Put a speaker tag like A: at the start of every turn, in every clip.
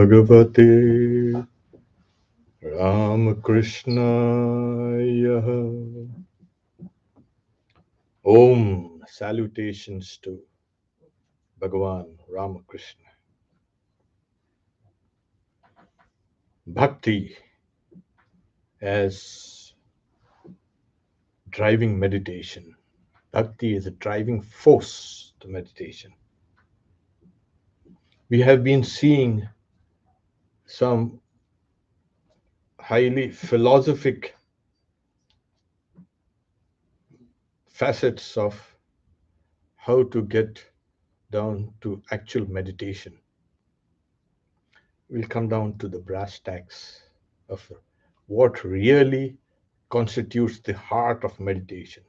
A: Bhagavate Ramakrishnaya. Om. Salutations to Bhagavan Ramakrishna. Bhakti as driving meditation. Bhakti is a driving force to meditation. We have been seeing some highly philosophic facets of how to get down to actual meditation. We'll come down to the brass tacks of what really constitutes the heart of meditation,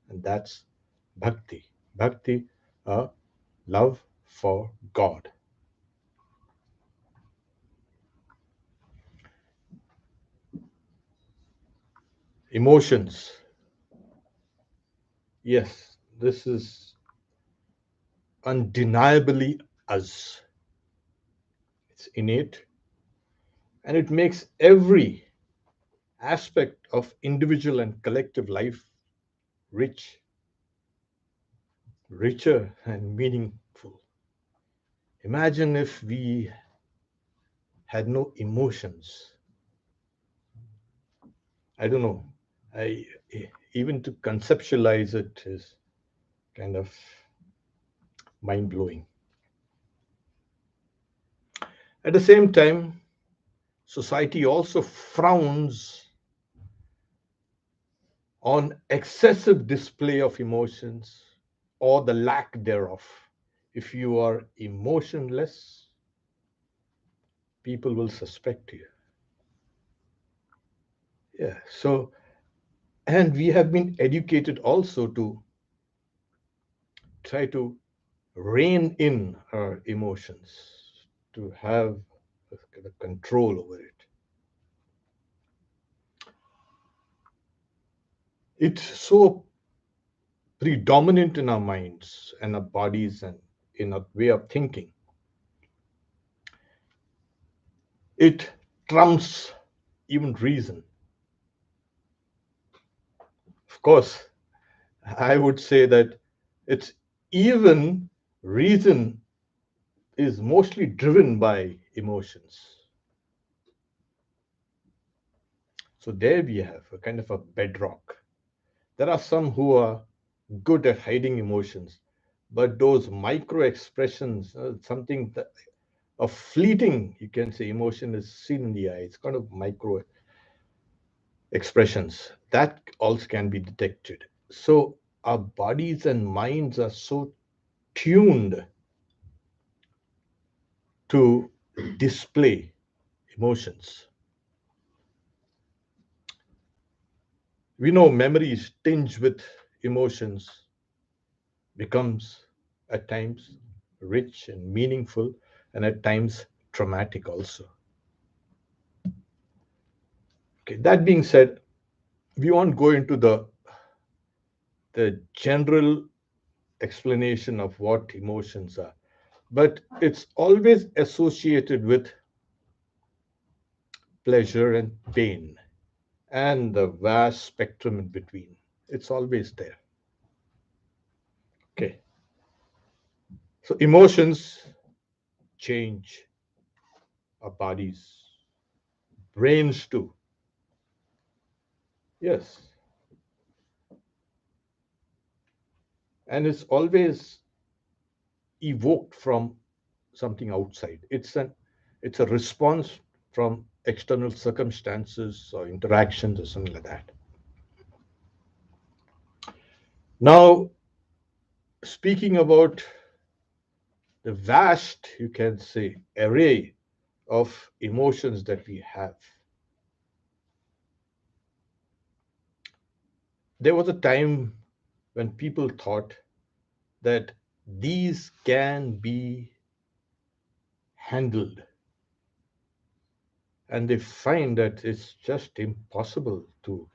A: and that's bhakti. Bhakti, a love for God. Emotions. Yes, this is undeniably us. It's innate, and it makes every aspect of individual and collective life rich, richer, and meaningful. Imagine if we had no emotions. I don't know. I even to conceptualize it is kind of mind blowing. At the same time, society also frowns on excessive display of emotions or the lack thereof. If you are emotionless, people will suspect you. Yeah. So, and we have been educated also to try to rein in our emotions, to have a kind of control over it. It's so predominant in our minds and our bodies and in our way of thinking. It trumps even reason. Of course, I would say that it's even reason is mostly driven by emotions. So there we have a kind of a bedrock. There are some who are good at hiding emotions, but those micro expressions, something that a fleeting, you can say, emotion is seen in the eye. It's kind of micro expressions that also can be detected. So our bodies and minds are so tuned to display emotions. We know memories tinged with emotions becomes at times rich and meaningful and at times traumatic also. Okay, that being said, we won't go into the general explanation of what emotions are, but it's always associated with pleasure and pain and the vast spectrum in between. It's always there. Okay, so emotions change our bodies, brains too. Yes, and it's always evoked from something outside. It's a response from external circumstances or interactions or something like that. Now, speaking about the vast, you can say, array of emotions that we have, there was a time when people thought that these can be handled, and they find that it's just impossible to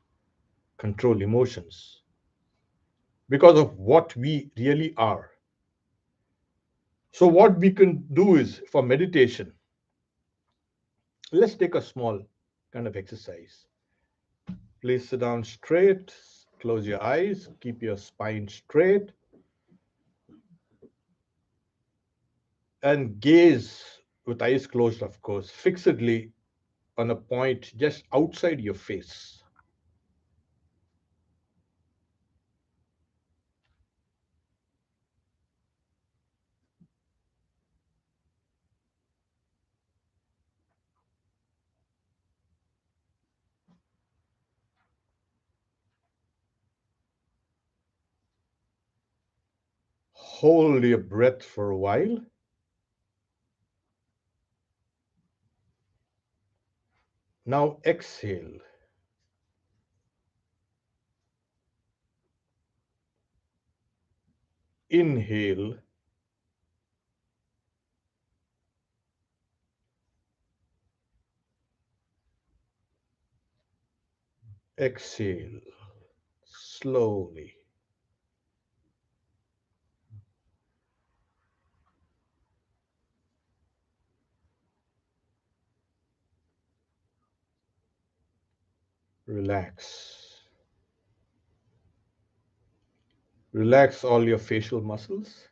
A: control emotions because of what we really are. So, what we can do is for meditation, Let's take a small kind of exercise. Please sit down straight, close your eyes, keep your spine straight, and gaze with eyes closed, of course, fixedly on a point just outside your face. Hold your breath for a while. Now exhale. Inhale. Exhale. Slowly. Relax. Relax all your facial muscles.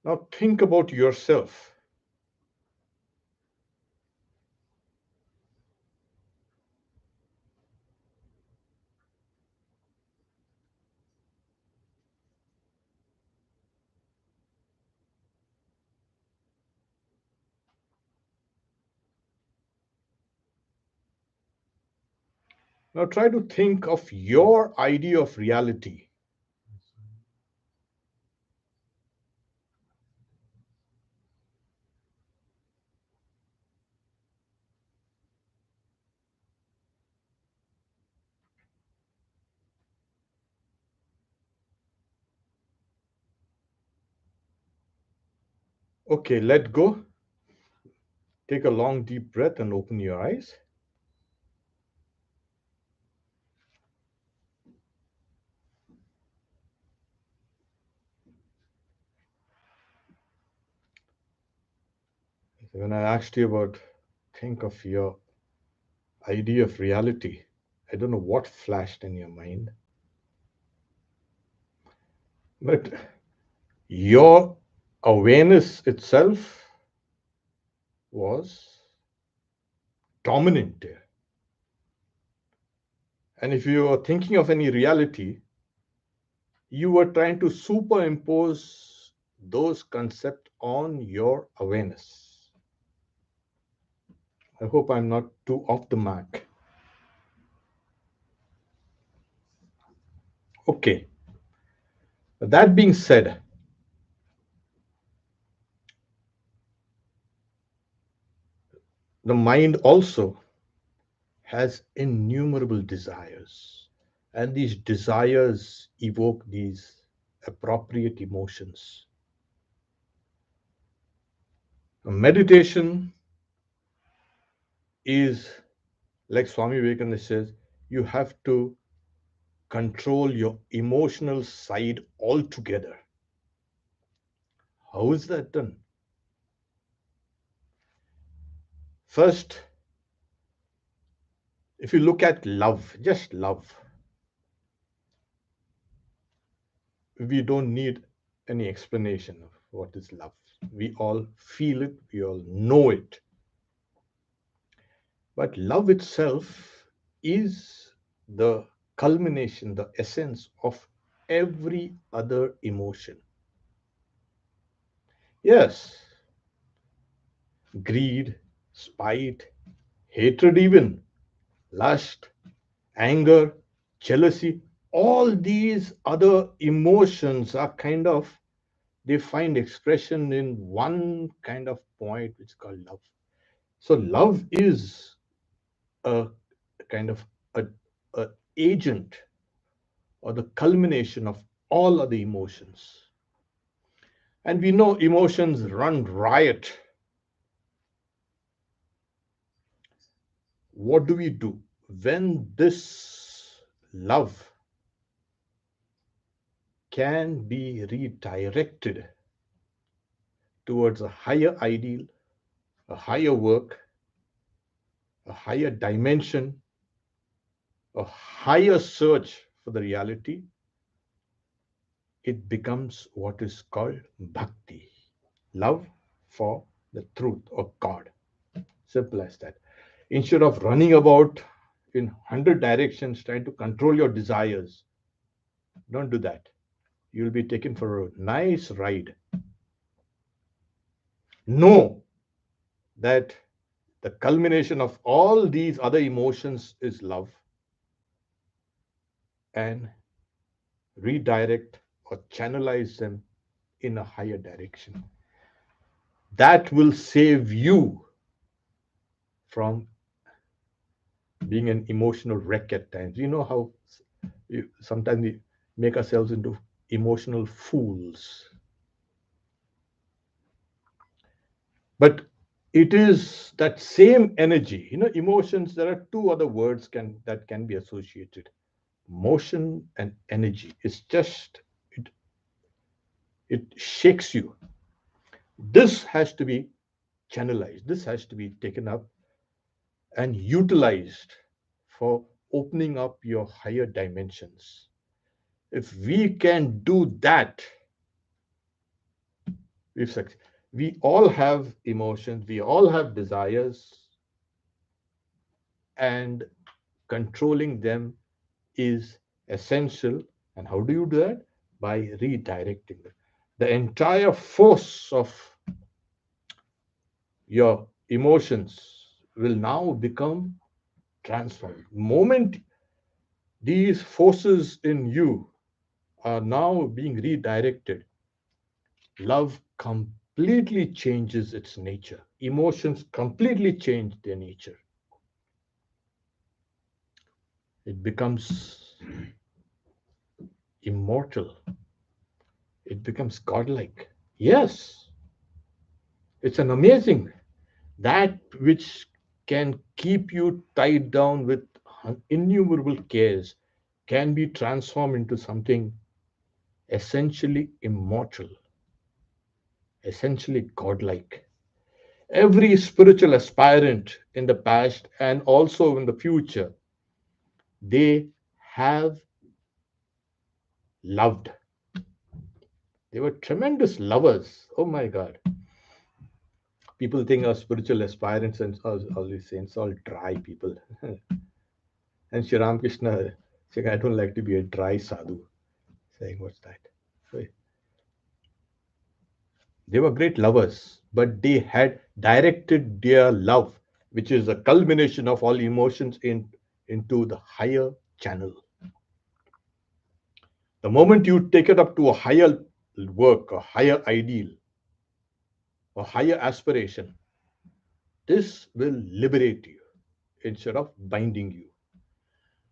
A: Now think about yourself. Now try to think of your idea of reality. Okay, let go. Take a long deep breath and open your eyes. When I asked you about think of your idea of reality, I don't know what flashed in your mind, but your awareness itself was dominant there. And if you are thinking of any reality, you were trying to superimpose those concepts on your awareness. I hope I'm not too off the mark. Okay, that being said, the mind also has innumerable desires, and these desires evoke these appropriate emotions. Meditation is, like Swami Vivekananda says, you have to control your emotional side altogether. How is that done? First, if you look at love, just love, we don't need any explanation of what is love. We all feel it, we all know it. But love itself is the culmination, the essence of every other emotion. Yes, greed, spite, hatred, even lust, anger, jealousy, all these other emotions are kind of, they find expression in one kind of point which is called love. So love is a kind of a, a agent or the culmination of all other emotions. And we know emotions run riot. What do we do when this love can be redirected towards a higher ideal, a higher work, a higher dimension, a higher search for the reality? It becomes what is called bhakti, love for the truth of God. Simple as that. Instead of running about in 100 directions trying to control your desires, don't do that. You'll be taken for a nice ride. Know that the culmination of all these other emotions is love, and redirect or channelize them in a higher direction. That will save you from being an emotional wreck at times. You know how sometimes we make ourselves into emotional fools. But it is that same energy. Emotions, there are two other words that can be associated: motion and energy. It shakes you. This has to be channelized, this has to be taken up and utilized for opening up your higher dimensions. If we can do that, we've succeeded. We all have emotions, we all have desires, and controlling them is essential. And how do you do that? By redirecting them. The entire force of your emotions will now become transformed. The moment these forces in you are now being redirected, love completely changes its nature. Emotions completely change their nature. It becomes immortal. It becomes godlike. Yes, it's an amazing. That which can keep you tied down with innumerable cares can be transformed into something essentially immortal, essentially godlike. Every spiritual aspirant in the past and also in the future, they have loved. They were tremendous lovers. Oh my God. People think our spiritual aspirants and all these saints all dry people. And Sri Ramakrishna saying, I don't like to be a dry sadhu. Saying, what's that? So they were great lovers, but they had directed their love, which is a culmination of all emotions, into the higher channel. The moment you take it up to a higher work, a higher ideal, a higher aspiration, this will liberate you instead of binding you.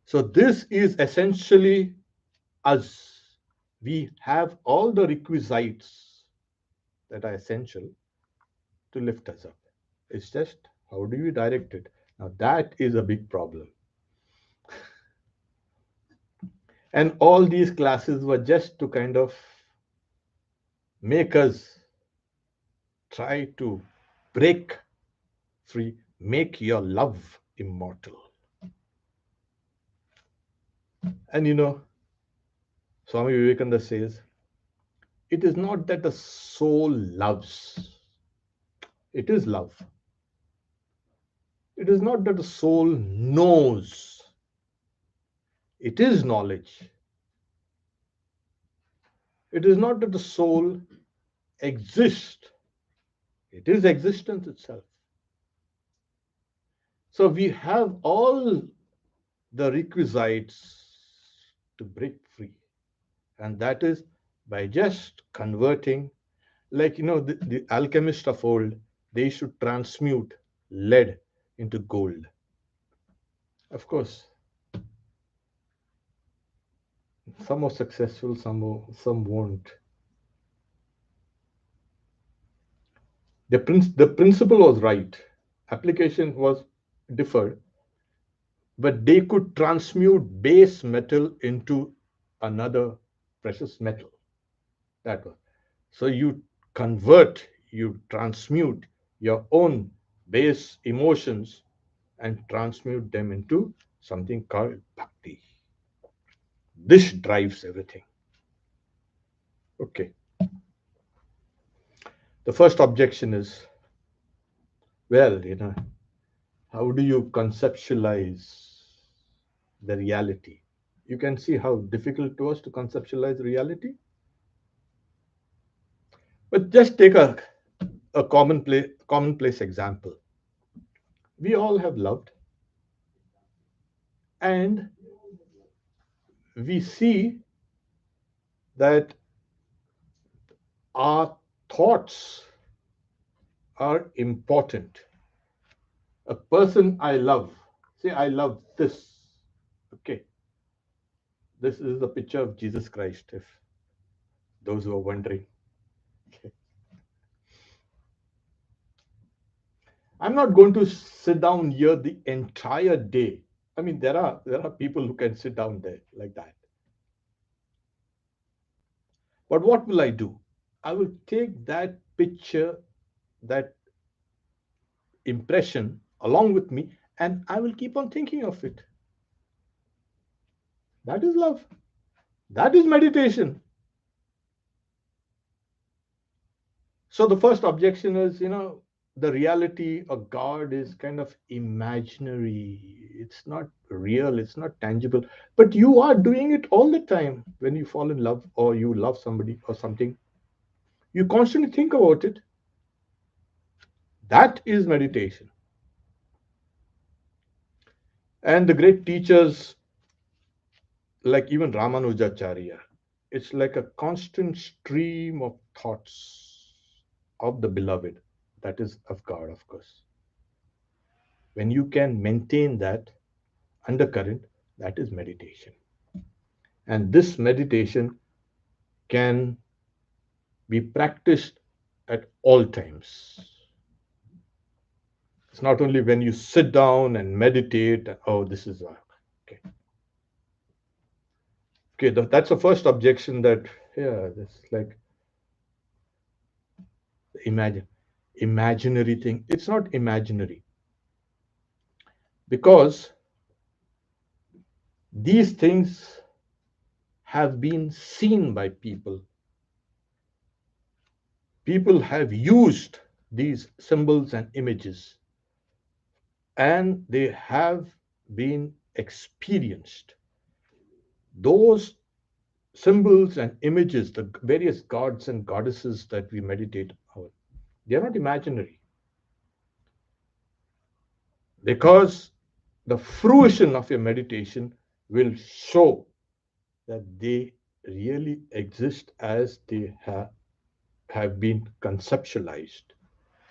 A: So, this is essentially us. We have all the requisites that are essential to lift us up. It's just how do you direct it? Now, that is a big problem. And all these classes were just to kind of make us try to break free, make your love immortal. And Swami Vivekananda says, it is not that the soul loves, it is love. It is not that the soul knows, it is knowledge. It is not that the soul exists, it is existence itself. So we have all the requisites to break free, and that is by just converting, like the alchemists of old, they should transmute lead into gold. Of course, some are successful, some won't. The principle was right, application was differed, but they could transmute base metal into another precious metal. That was. So you convert, you transmute your own base emotions and transmute them into something called bhakti. This drives everything. Okay. The first objection is, well, how do you conceptualize the reality? You can see how difficult it was to conceptualize reality. But just take a commonplace example. We all have loved, and we see that our thoughts are important. A person I love, say I love this. Okay, this is the picture of Jesus Christ, if those who are wondering. Okay. I'm not going to sit down here the entire day. I mean, there are people who can sit down there like that. But what will I do? I will take that picture, that impression along with me, and I will keep on thinking of it. That is love. That is meditation. So the first objection is, the reality of God is kind of imaginary. It's not real, it's not tangible. But you are doing it all the time when you fall in love or you love somebody or something. You constantly think about it. That is meditation. And the great teachers, like even Ramanujacharya, it's like a constant stream of thoughts of the beloved, that is of God, of course. When you can maintain that undercurrent, that is meditation. And this meditation can be practiced at all times. It's not only when you sit down and meditate, oh, this is okay. Okay, that's the first objection, that, yeah, this like imagine imaginary thing. It's not imaginary because these things have been seen by people. People have used these symbols and images, and they have been experienced. Those symbols and images, the various gods and goddesses that we meditate on, they are not imaginary, because the fruition of your meditation will show that they really exist as they have been conceptualized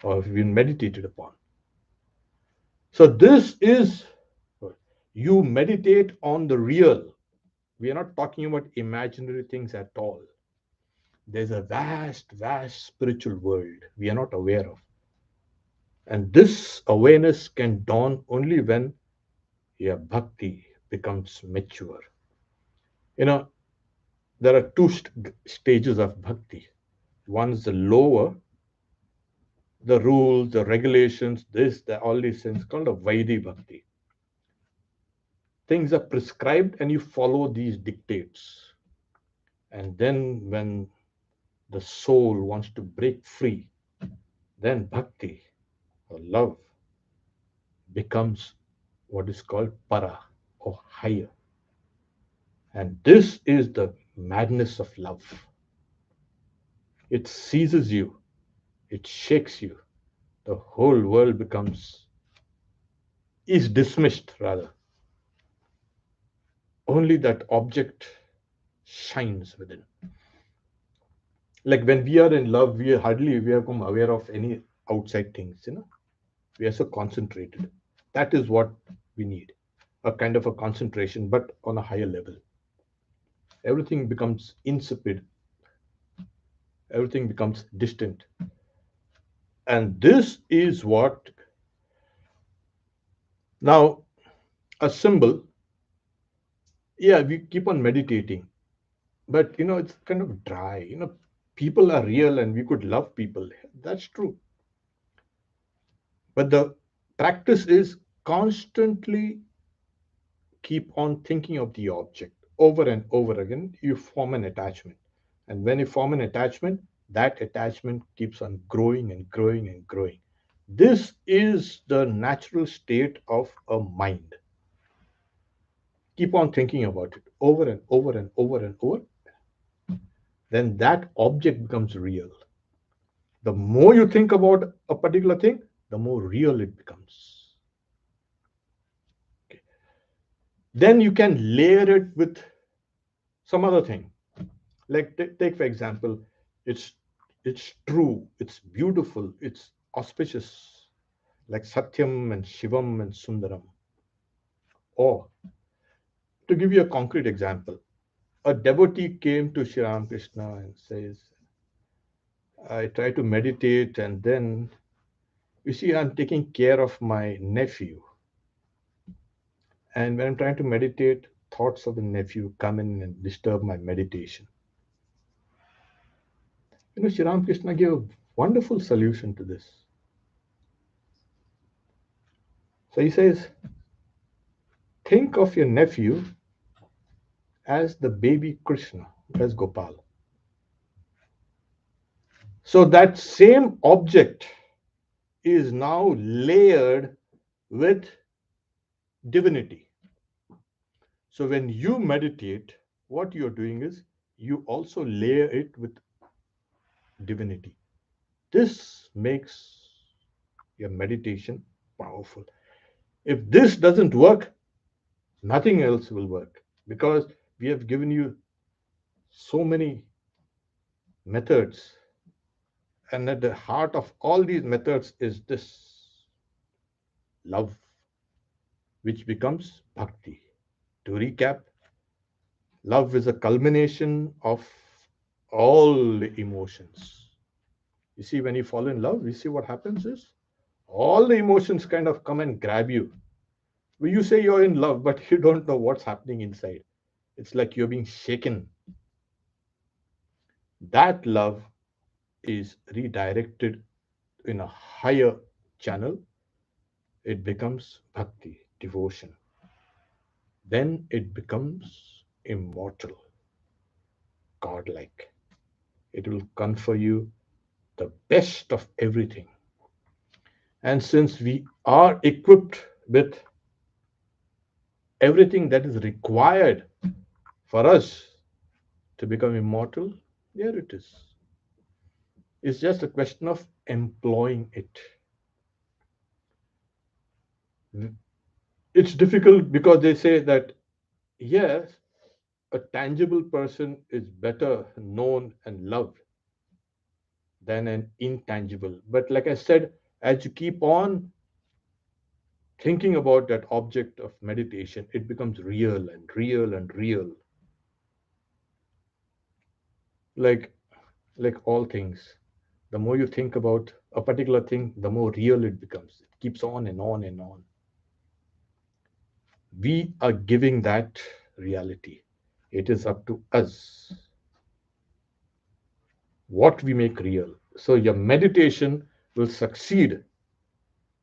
A: or have been meditated upon. So, this is, you meditate on the real. We are not talking about imaginary things at all. There's a vast, vast spiritual world we are not aware of. And this awareness can dawn only when your bhakti becomes mature. You know, there are two stages of bhakti. One is the lower, the rules, the regulations, all these things, called a Vaidhi bhakti. Things are prescribed and you follow these dictates. And then when the soul wants to break free, then bhakti, or love, becomes what is called para, or higher. And this is the madness of love. It seizes you, it shakes you. The whole world is dismissed rather. Only that object shines within. Like when we are in love, we are become aware of any outside things. We are so concentrated. That is what we need. A kind of a concentration, but on a higher level. Everything becomes insipid, everything becomes distant. And this is what, now, a symbol, yeah, we keep on meditating, but it's kind of dry. People are real and we could love people. That's true. But the practice is constantly keep on thinking of the object over and over again. You form an attachment. And when you form an attachment, that attachment keeps on growing and growing and growing. This is the natural state of a mind. Keep on thinking about it over and over and over and over. Then that object becomes real. The more you think about a particular thing, the more real it becomes. Okay. Then you can layer it with some other thing. Like take for example, it's it's true, it's beautiful, it's auspicious, like Satyam and Shivam and Sundaram. Or to give you a concrete example, a devotee came to Sri Ramakrishna and says, I try to meditate and then you see I'm taking care of my nephew. And when I'm trying to meditate, thoughts of the nephew come in and disturb my meditation. Sri Ramakrishna gave a wonderful solution to this. So he says, think of your nephew as the baby Krishna, as Gopal. So that same object is now layered with divinity. So when you meditate, what you're doing is you also layer it with divinity. This makes your meditation powerful. If this doesn't work, nothing else will work, because we have given you so many methods, and at the heart of all these methods is this love, which becomes bhakti. To recap, love is a culmination of all the emotions. You see, when you fall in love, you see what happens is all the emotions kind of come and grab you. Well, you say you're in love, but you don't know what's happening inside. It's like you're being shaken. That love is redirected in a higher channel. It becomes bhakti, devotion. Then it becomes immortal, godlike. It will confer you the best of everything. And since we are equipped with everything that is required for us to become immortal, there it is. It's just a question of employing it. It's difficult because they say that, yes, a tangible person is better known and loved than an intangible. But like I said, as you keep on thinking about that object of meditation, it becomes real and real and real. Like all things, the more you think about a particular thing, the more real it becomes. It keeps on and on and on. We are giving that reality. It is up to us what we make real. So your meditation will succeed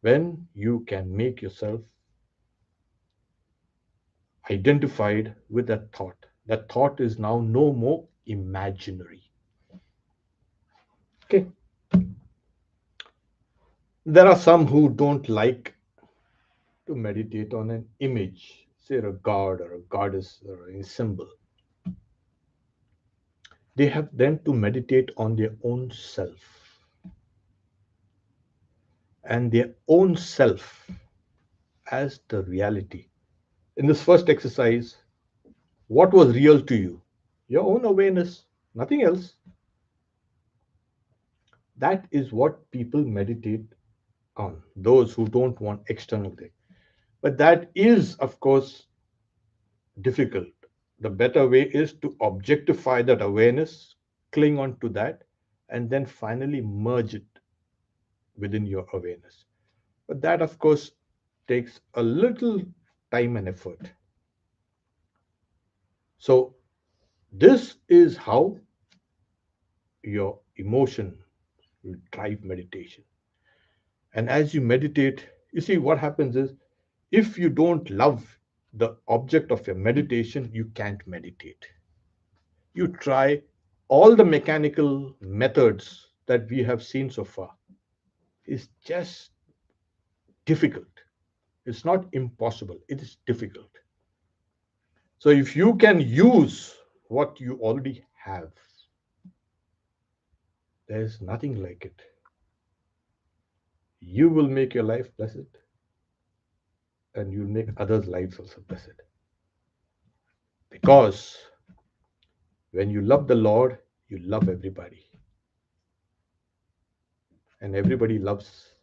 A: when you can make yourself identified with that thought. That thought is now no more imaginary. Okay. There are some who don't like to meditate on an image, say a god or a goddess or a symbol. They have then to meditate on their own self. And their own self as the reality. In this first exercise, what was real to you? Your own awareness, nothing else. That is what people meditate on, those who don't want external thing. But that is, of course, difficult. The better way is to objectify that awareness, cling on to that, and then finally merge it. within your awareness. But that, of course, takes a little time and effort. So, this is how your emotion will drive meditation. And as you meditate, you see what happens is if you don't love the object of your meditation, you can't meditate. You try all the mechanical methods that we have seen so far. It's just difficult. It's not impossible, it is difficult. So if you can use what you already have, there's nothing like it. You will make your life blessed and you'll make others' lives also blessed. Because when you love the Lord, you love everybody. And everybody loves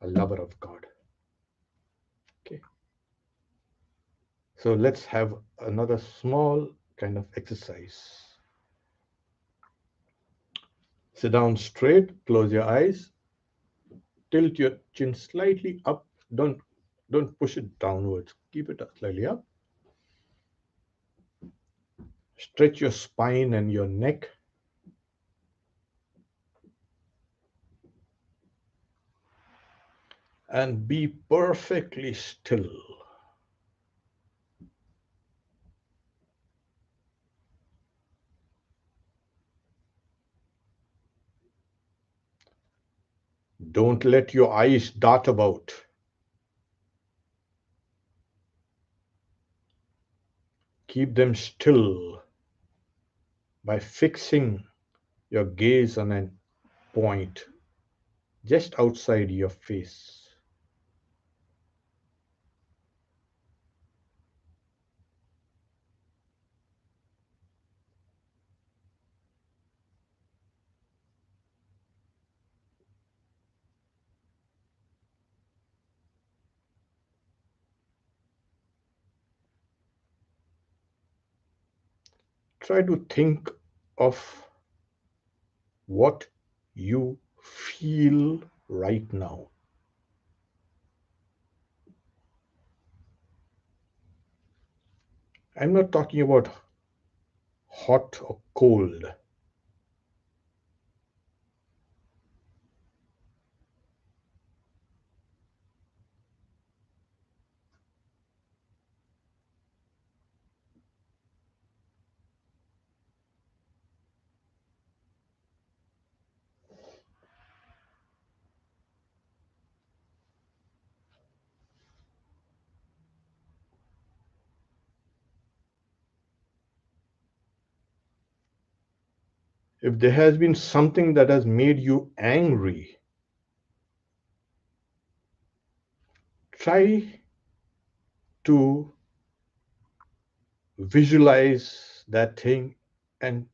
A: a lover of God. Okay. So let's have another small kind of exercise. Sit down straight, close your eyes, tilt your chin slightly up. Don't push it downwards. Keep it slightly up. Stretch your spine and your neck. And be perfectly still. Don't let your eyes dart about. Keep them still by fixing your gaze on a point just outside your face. Try to think of what you feel right now. I'm not talking about hot or cold. If there has been something that has made you angry, try to visualize that thing and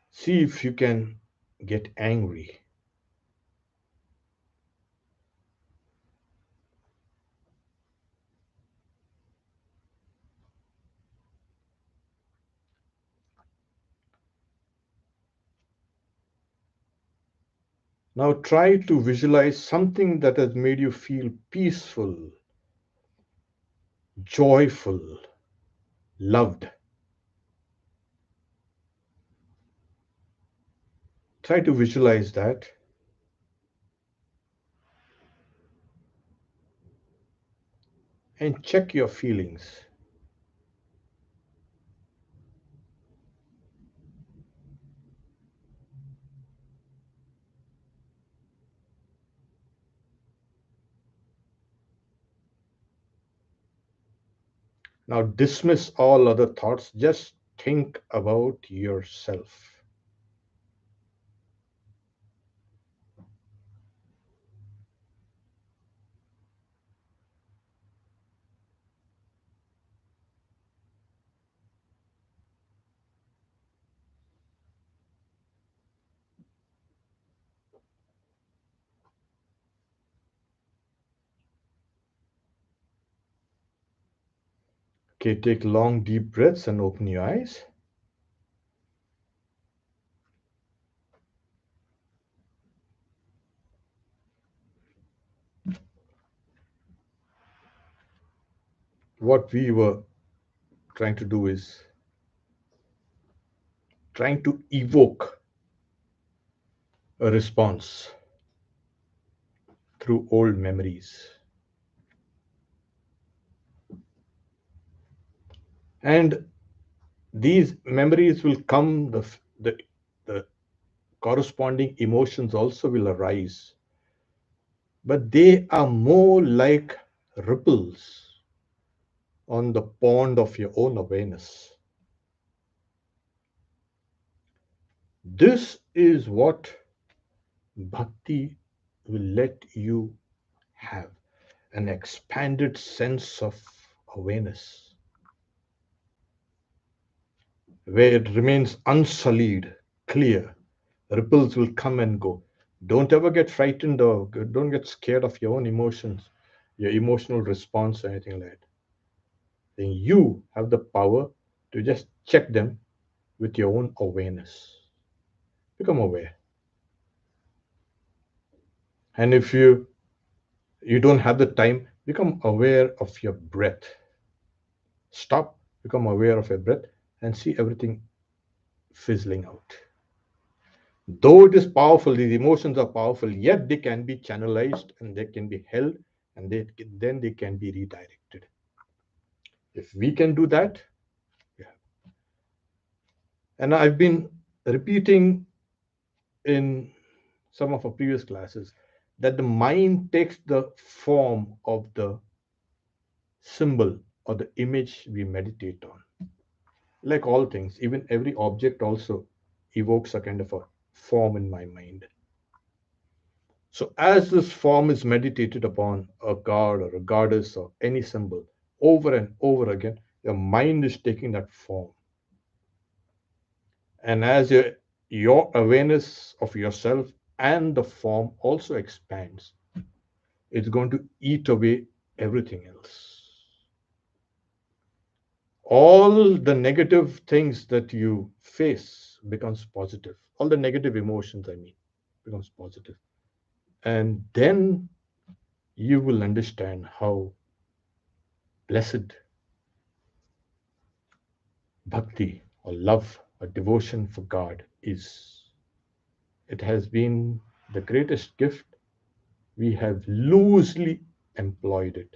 A: see if you can get angry. Now try to visualize something that has made you feel peaceful, joyful, loved. Try to visualize that and check your feelings. Now dismiss all other thoughts. Just think about yourself. Okay, take long, deep breaths and open your eyes. what we were trying to do is trying to evoke a response through old memories. And these memories will come, the corresponding emotions also will arise, but they are more like ripples on the pond of your own awareness. This is what bhakti will let you have, an expanded sense of awareness where it remains unsullied, clear. Ripples will come and go. Don't ever get frightened or don't get scared of your own emotions, your emotional response, or anything like that. Then you have the power to just check them with your own awareness. Become aware. And if you don't have the time, become aware of your breath. Stop, become aware of your breath, and see everything fizzling out. Though it is powerful, these emotions are powerful, yet they can be channelized and they can be held, and then they can be redirected. If we can do that, yeah. And I've been repeating in some of our previous classes that the mind takes the form of the symbol or the image we meditate on. Like all things, even every object also evokes a kind of a form in my mind. So, as this form is meditated upon, a god or a goddess or any symbol, over and over again, your mind is taking that form. And as your awareness of yourself and the form also expands, it's going to eat away everything else. All the negative things that you face becomes positive. All the negative emotions, I mean, becomes positive. And then you will understand how blessed bhakti or love or devotion for God is. It has been the greatest gift. We have loosely employed it.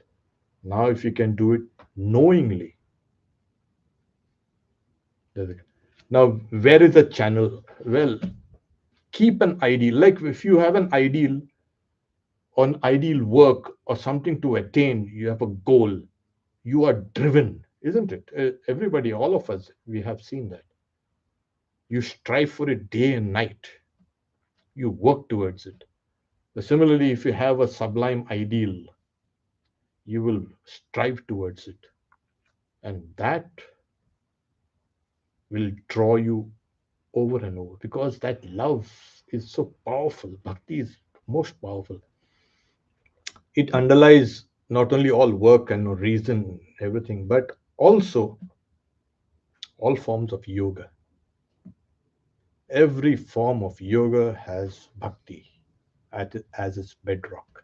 A: Now, if you can do it knowingly, now where is the channel? Well, keep an ideal. Like if you have an ideal on ideal work or something to attain, you have a goal, you are driven, isn't it? Everybody, all of us, we have seen that. You strive for it day and night, you work towards it. But similarly, if you have a sublime ideal, you will strive towards it. And that will draw you over and over because that love is so powerful. Bhakti is most powerful. It underlies not only all work and reason, everything, but also all forms of yoga. Every form of yoga has bhakti as its bedrock.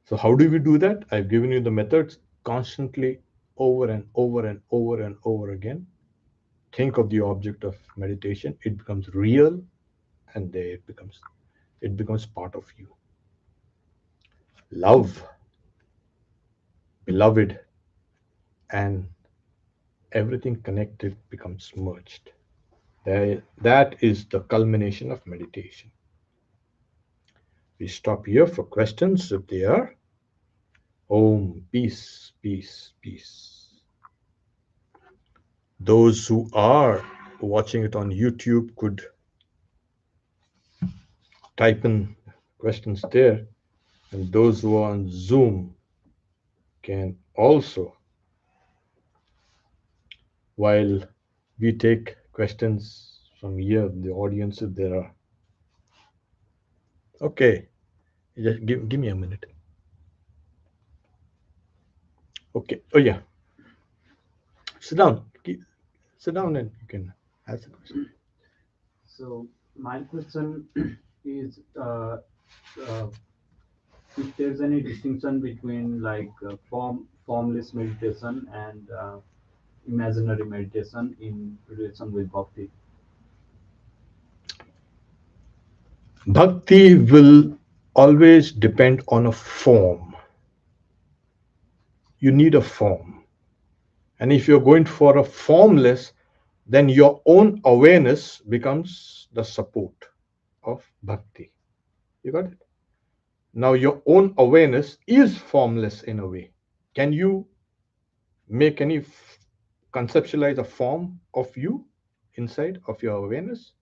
A: So, how do we do that? I've given you the methods constantly over and over and over and over again. Think of the object of meditation, it becomes real, and there it becomes part of you. Love, beloved, and everything connected becomes merged. That is the culmination of meditation. We stop here for questions if they are. Om, peace, peace, peace. Those who are watching it on YouTube could type in questions there, and those who are on Zoom can also, while we take questions from here, the audience, if there are. Okay, just give me a minute. Okay. Oh, yeah. Sit down. Sit down and you can ask the question.
B: So my question is uh, if there's any distinction between like formless meditation and imaginary meditation in relation with bhakti.
A: Bhakti will always depend on a form. You need a form. And if you're going for a formless, then your own awareness becomes the support of bhakti. You got it? Now, your own awareness is formless in a way. Can you make any conceptualize a form of you inside of your awareness?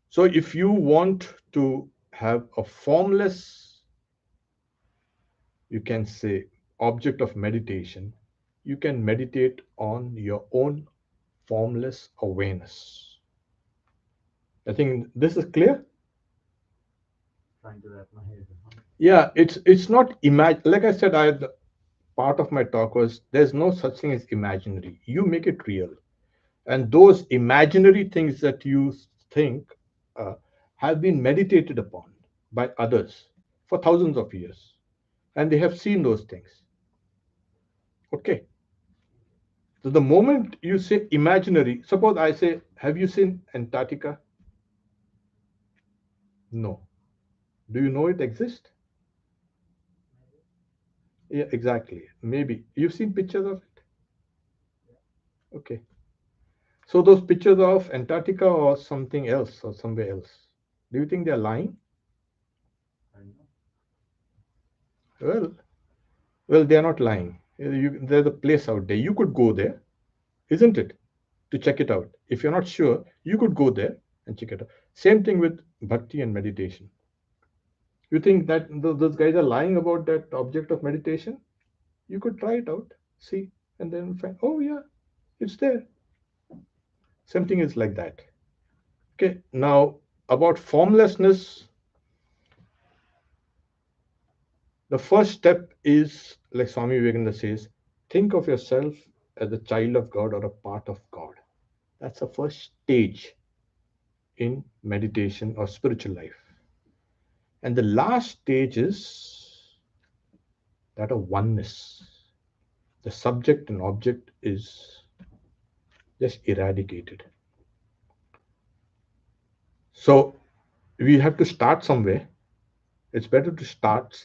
A: So, if you want to have a formless, you can say, object of meditation, you can meditate on your own formless awareness. I think this is clear.
B: Trying to wrap my head around.
A: Yeah, it's not imag. Like I said, I part of my talk was there's no such thing as imaginary. You make it real, and those imaginary things that you think uh, have been meditated upon by others for thousands of years, and they have seen those things. Okay, so the moment you say imaginary, suppose I say, "Have you seen Antarctica?" No. Do you know it exists? Yeah, exactly. Maybe you've seen pictures of it. Okay. So those pictures of Antarctica or something else or somewhere else, do you think they're lying?
B: I know.
A: Well, well, they're not lying. There's a place out there. You could go there, isn't it? To check it out. If you're not sure, you could go there and check it out. Same thing with bhakti and meditation. You think that those guys are lying about that object of meditation? You could try it out, see, and then find, oh yeah, it's there. Something is like that. Okay, now about formlessness, the first step is, like Swami Vivekananda says, think of yourself as a child of God or a part of God. That's the first stage in meditation or spiritual life. And the last stage is that of oneness. The subject and object is just eradicated. So we have to start somewhere. It's better to start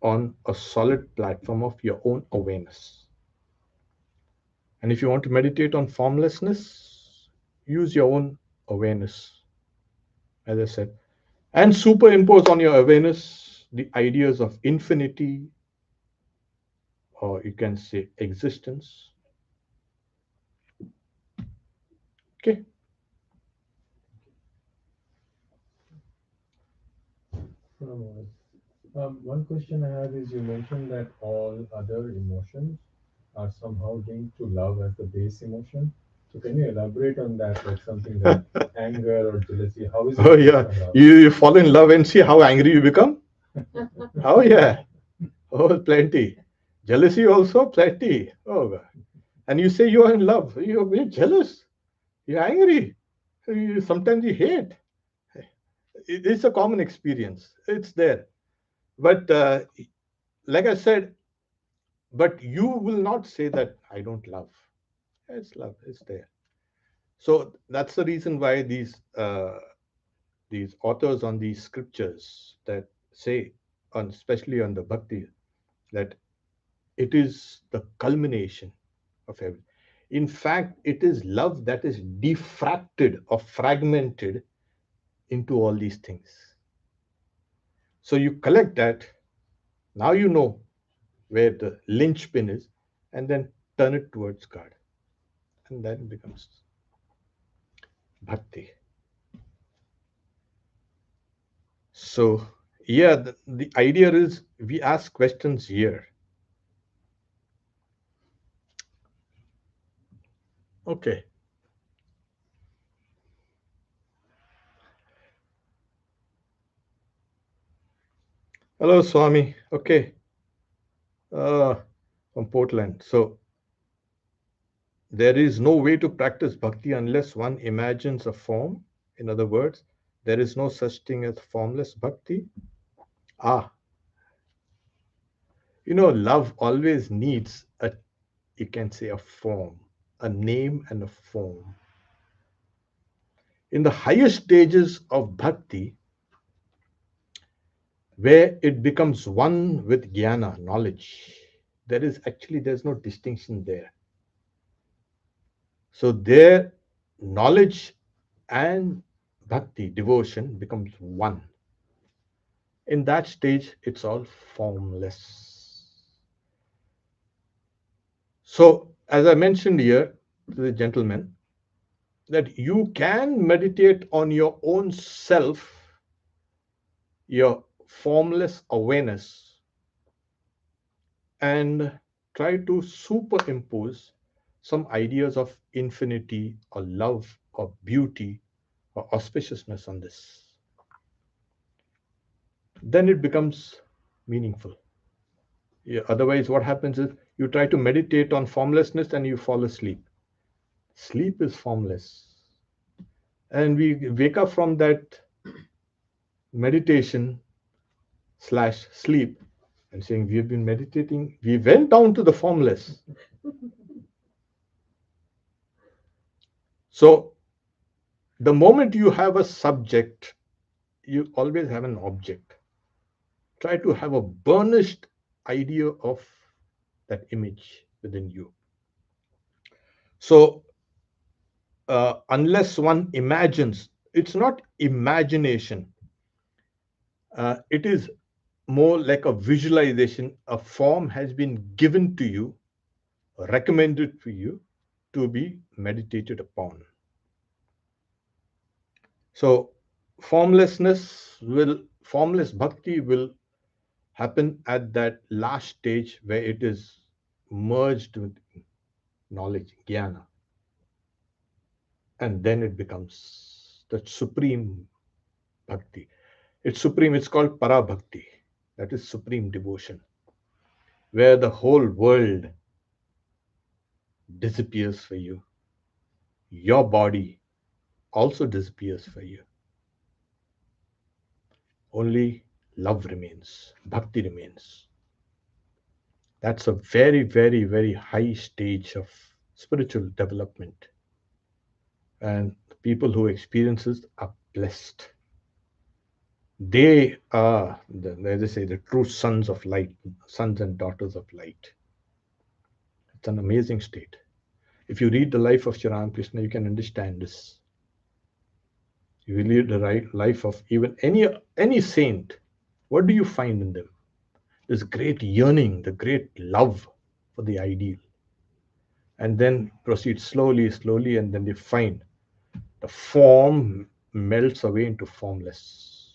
A: on a solid platform of your own awareness. And if you want to meditate on formlessness, use your own awareness, as I said, and superimpose on your awareness the ideas of infinity, or you can say existence. Okay.
C: No, one question I have is you mentioned that all other emotions are somehow linked to love as the base emotion. So can you elaborate on that, like something like anger or jealousy? How is
A: Oh,
C: it based
A: yeah.
C: on love?
A: You fall in love and see how angry you become? Oh, yeah. Oh, plenty. Jealousy also, plenty. Oh, God. And you say you are in love. You're jealous. You're angry. Sometimes you hate. It's a common experience. It's there. But like I said, but you will not say that I don't love. It's love. It's there. So that's the reason why these authors on these scriptures that say, on especially on the bhakti, that it is the culmination of everything. In fact, it is love that is diffracted or fragmented into all these things. So you collect that. Now you know where the linchpin is, and then turn it towards God, and then it becomes bhakti. So, yeah, the idea is we ask questions here. Okay. Hello, Swami. Okay. Uh, from Portland. So, there is no way to practice bhakti unless one imagines a form. In other words, there is no such thing as formless bhakti. Ah, love always needs a, you can say, a form, a name and a form. In the higher stages of bhakti, where it becomes one with jnana, knowledge, there's no distinction there. So there, knowledge and bhakti, devotion, becomes one. In that stage, it's all formless. So, as I mentioned here to the gentleman, that you can meditate on your own self, your formless awareness, and try to superimpose some ideas of infinity or love or beauty or auspiciousness on this. Then it becomes meaningful. Yeah, otherwise, what happens is you try to meditate on formlessness and you fall asleep. Sleep is formless. And we wake up from that meditation slash sleep and saying, we have been meditating. We went down to the formless. So, the moment you have a subject, you always have an object. Try to have a burnished idea of that image within you. So, unless one imagines, it's not imagination, it is more like a visualization. A form has been given to you, recommended for you to be meditated upon. So, formless bhakti will happen at that last stage where it is merged with knowledge, jnana, and then it becomes the supreme bhakti. It's supreme, it's called para bhakti, that is supreme devotion, where the whole world disappears for you. Your body also disappears for you. Only love remains, bhakti remains. That's a very, very, very high stage of spiritual development. And the people who experience it are blessed. They are, as they say, the true sons of light, sons and daughters of light. It's an amazing state. If you read the life of Sri Ramakrishna, you can understand this. If you read the right life of even any saint, what do you find in them? This great yearning, the great love for the ideal. And then proceed slowly, slowly, and then they find the form melts away into formless.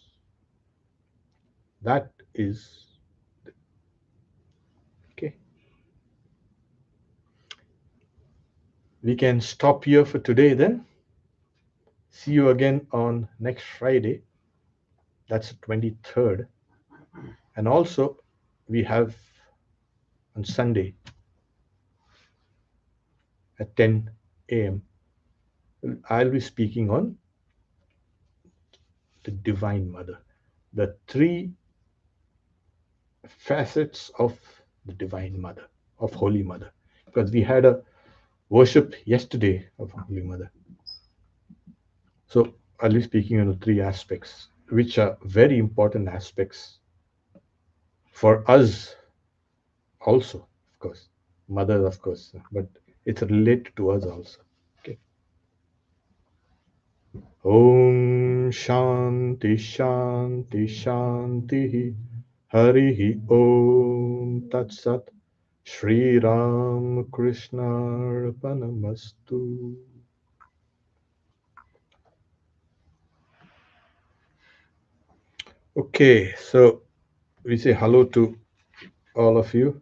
A: That is okay. We can stop here for today then. See you again on next Friday. That's the 23rd. And also, we have on Sunday at 10 a.m. I'll be speaking on the Divine Mother, the three facets of the Divine Mother, of Holy Mother. Because we had a worship yesterday of Holy Mother. So I'll be speaking on the three aspects, which are very important aspects for us also, of course. Mother, of course, but it's related to us also. Okay. Om Shanti Shanti Shanti Harihi Om Tat Sat Shri Ram Krishna Arpanamastu. Okay, so we say hello to all of you.